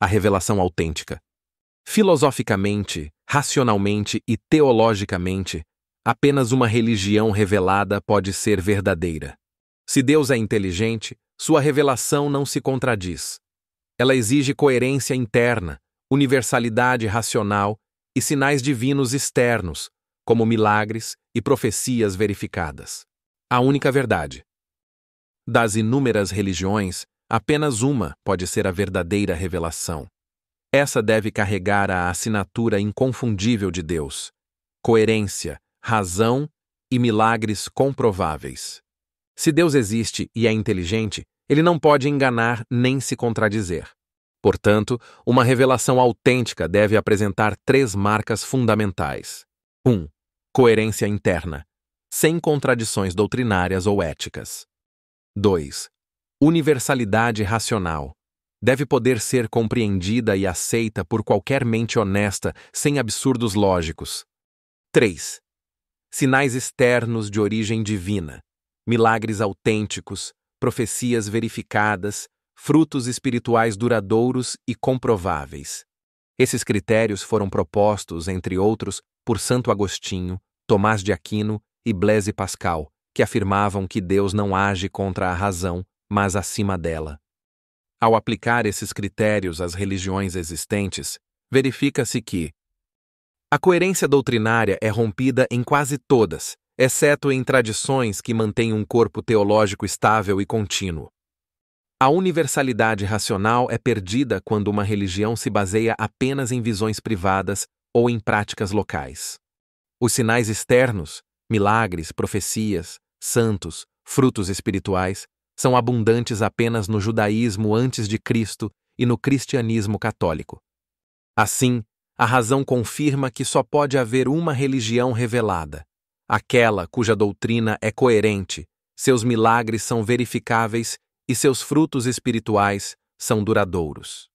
a revelação autêntica. Filosoficamente, racionalmente e teologicamente, apenas uma religião revelada pode ser verdadeira. Se Deus é inteligente, sua revelação não se contradiz. Ela exige coerência interna, universalidade racional e sinais divinos externos, como milagres e profecias verificadas. A única verdade. Das inúmeras religiões, apenas uma pode ser a verdadeira revelação. Essa deve carregar a assinatura inconfundível de Deus: coerência, razão e milagres comprováveis. Se Deus existe e é inteligente, ele não pode enganar nem se contradizer. Portanto, uma revelação autêntica deve apresentar 3 marcas fundamentais. 1. Coerência interna, sem contradições doutrinárias ou éticas. 2. Universalidade racional. Deve poder ser compreendida e aceita por qualquer mente honesta, sem absurdos lógicos. 3. Sinais externos de origem divina, milagres autênticos, profecias verificadas, frutos espirituais duradouros e comprováveis. Esses critérios foram propostos, entre outros, por Santo Agostinho, Tomás de Aquino e Blaise Pascal, que afirmavam que Deus não age contra a razão, mas acima dela. Ao aplicar esses critérios às religiões existentes, verifica-se que a coerência doutrinária é rompida em quase todas, exceto em tradições que mantêm um corpo teológico estável e contínuo. A universalidade racional é perdida quando uma religião se baseia apenas em visões privadas ou em práticas locais. Os sinais externos, milagres, profecias, santos, frutos espirituais, são abundantes apenas no judaísmo antes de Cristo e no cristianismo católico. Assim, a razão confirma que só pode haver uma religião revelada, aquela cuja doutrina é coerente, seus milagres são verificáveis e seus frutos espirituais são duradouros.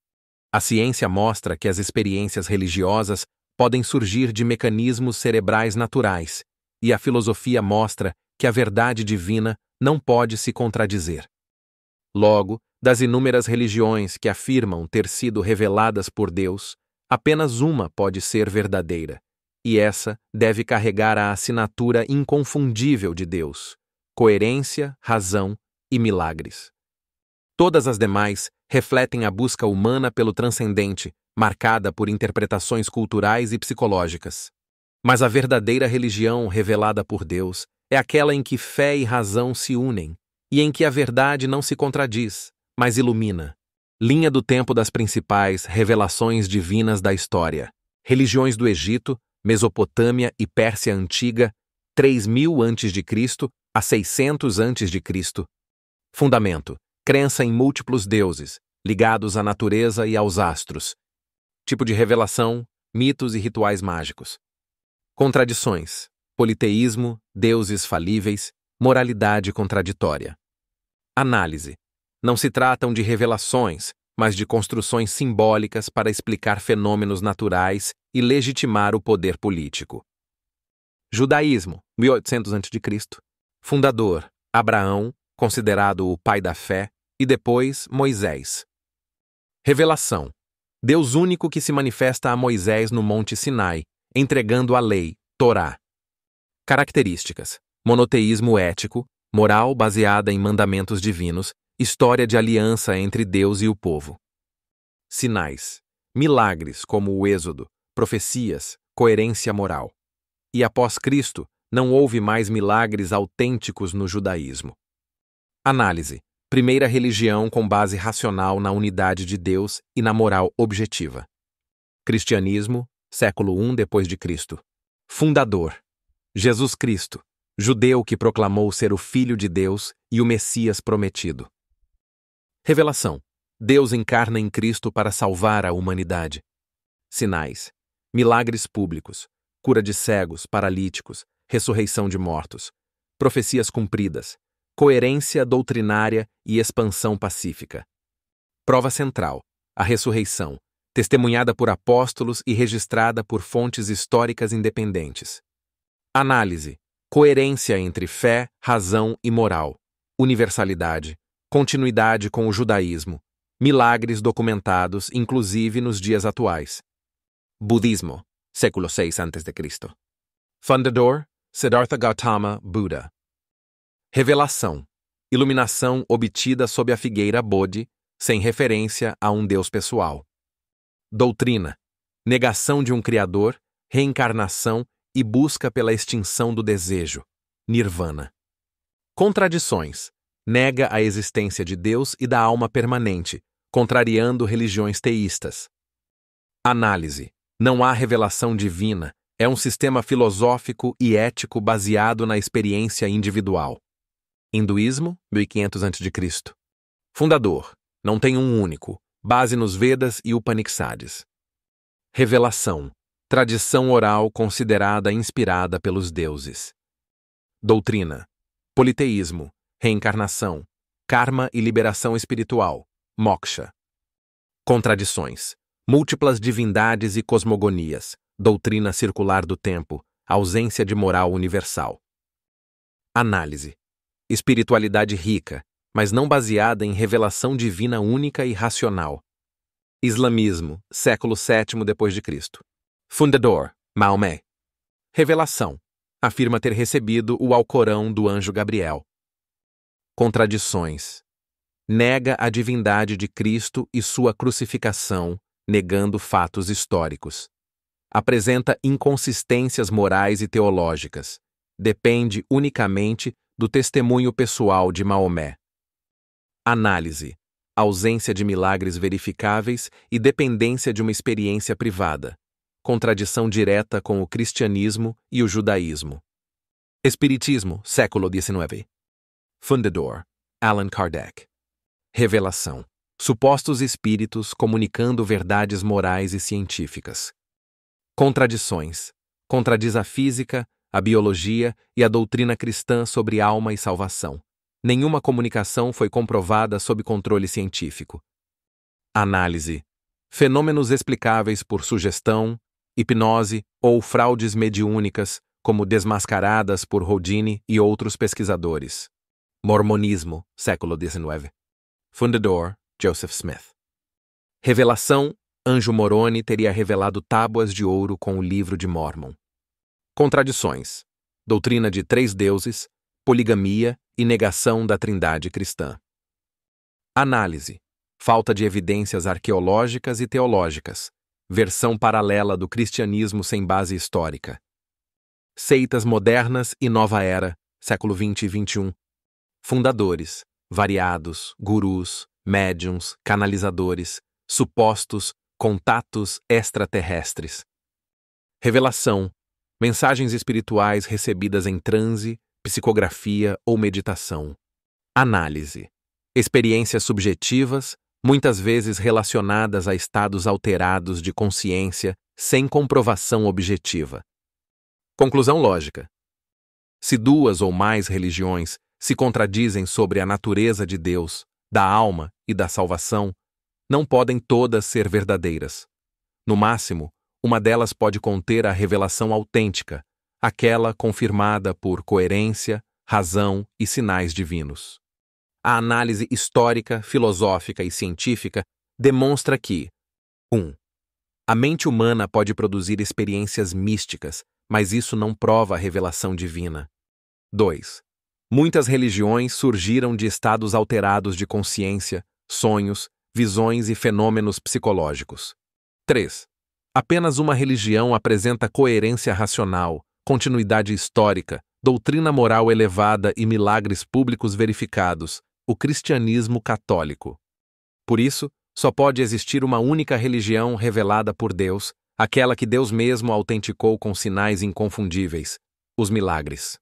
A ciência mostra que as experiências religiosas podem surgir de mecanismos cerebrais naturais, e a filosofia mostra que a verdade divina não pode se contradizer. Logo, das inúmeras religiões que afirmam ter sido reveladas por Deus, apenas uma pode ser verdadeira, e essa deve carregar a assinatura inconfundível de Deus: coerência, razão e milagres. Todas as demais refletem a busca humana pelo transcendente, marcada por interpretações culturais e psicológicas. Mas a verdadeira religião revelada por Deus é aquela em que fé e razão se unem, e em que a verdade não se contradiz, mas ilumina. Linha do tempo das principais revelações divinas da história. Religiões do Egito, Mesopotâmia e Pérsia Antiga, 3000 a.C. a 600 a.C. Fundamento: crença em múltiplos deuses, ligados à natureza e aos astros. Tipo de revelação: mitos e rituais mágicos. Contradições: politeísmo, deuses falíveis, moralidade contraditória. Análise: não se tratam de revelações, mas de construções simbólicas para explicar fenômenos naturais e legitimar o poder político. Judaísmo, 1800 a.C. Fundador: Abraão, considerado o pai da fé, e depois Moisés. Revelação: Deus único que se manifesta a Moisés no Monte Sinai, entregando a lei, Torá. Características: monoteísmo ético, moral baseada em mandamentos divinos, história de aliança entre Deus e o povo. Sinais: milagres como o Êxodo, profecias, coerência moral. E após Cristo, não houve mais milagres autênticos no judaísmo. Análise: primeira religião com base racional na unidade de Deus e na moral objetiva. Cristianismo, século I d.C. Fundador: Jesus Cristo, judeu que proclamou ser o Filho de Deus e o Messias prometido. Revelação: Deus encarna em Cristo para salvar a humanidade. Sinais: milagres públicos, cura de cegos, paralíticos, ressurreição de mortos, profecias cumpridas, coerência doutrinária e expansão pacífica. Prova central: a ressurreição, testemunhada por apóstolos e registrada por fontes históricas independentes. Análise: coerência entre fé, razão e moral, universalidade, continuidade com o judaísmo, Milagres documentados, inclusive nos dias atuais. Budismo, século VI a.C. Fundador, Siddhartha Gautama Buda. Revelação, iluminação obtida sob a figueira Bodhi, sem referência a um Deus pessoal. Doutrina, negação de um Criador, reencarnação e busca pela extinção do desejo, Nirvana. Contradições, nega a existência de Deus e da alma permanente, contrariando religiões teístas. Análise, não há revelação divina, é um sistema filosófico e ético baseado na experiência individual. Hinduísmo, 1500 a.C. Fundador, não tem um único, base nos Vedas e Upanishads. Revelação, tradição oral considerada inspirada pelos deuses. Doutrina, politeísmo, reencarnação, karma e liberação espiritual, moksha. Contradições, múltiplas divindades e cosmogonias, doutrina circular do tempo, ausência de moral universal. Análise, espiritualidade rica, mas não baseada em revelação divina única e racional. Islamismo, século VII d.C. Fundador, Maomé. Revelação, afirma ter recebido o Alcorão do anjo Gabriel. Contradições, nega a divindade de Cristo e sua crucificação, negando fatos históricos. Apresenta inconsistências morais e teológicas. Depende unicamente do testemunho pessoal de Maomé. Análise, ausência de milagres verificáveis e dependência de uma experiência privada. Contradição direta com o cristianismo e o judaísmo. Espiritismo, século XIX. Fundador, Allan Kardec. Revelação, supostos espíritos comunicando verdades morais e científicas. Contradições, contradiz a física, a biologia e a doutrina cristã sobre alma e salvação. Nenhuma comunicação foi comprovada sob controle científico. Análise, fenômenos explicáveis por sugestão, hipnose ou fraudes mediúnicas, como desmascaradas por Houdini e outros pesquisadores. Mormonismo, século XIX. Fundador, Joseph Smith. Revelação, Anjo Moroni teria revelado tábuas de ouro com o livro de Mórmon. Contradições, doutrina de 3 deuses, poligamia e negação da trindade cristã. Análise, falta de evidências arqueológicas e teológicas, versão paralela do cristianismo sem base histórica. Seitas modernas e nova era, século XX e XXI. Fundadores, variados, gurus, médiuns, canalizadores, supostos, contatos extraterrestres. Revelação, mensagens espirituais recebidas em transe, psicografia ou meditação. Análise, experiências subjetivas, muitas vezes relacionadas a estados alterados de consciência sem comprovação objetiva. Conclusão lógica. Se 2 ou mais religiões se contradizem sobre a natureza de Deus, da alma e da salvação, não podem todas ser verdadeiras. No máximo, uma delas pode conter a revelação autêntica, aquela confirmada por coerência, razão e sinais divinos. A análise histórica, filosófica e científica demonstra que 1. A mente humana pode produzir experiências místicas, mas isso não prova a revelação divina. 2. Muitas religiões surgiram de estados alterados de consciência, sonhos, visões e fenômenos psicológicos. 3. Apenas uma religião apresenta coerência racional, continuidade histórica, doutrina moral elevada e milagres públicos verificados, o cristianismo católico. Por isso, só pode existir uma única religião revelada por Deus, aquela que Deus mesmo autenticou com sinais inconfundíveis, os milagres.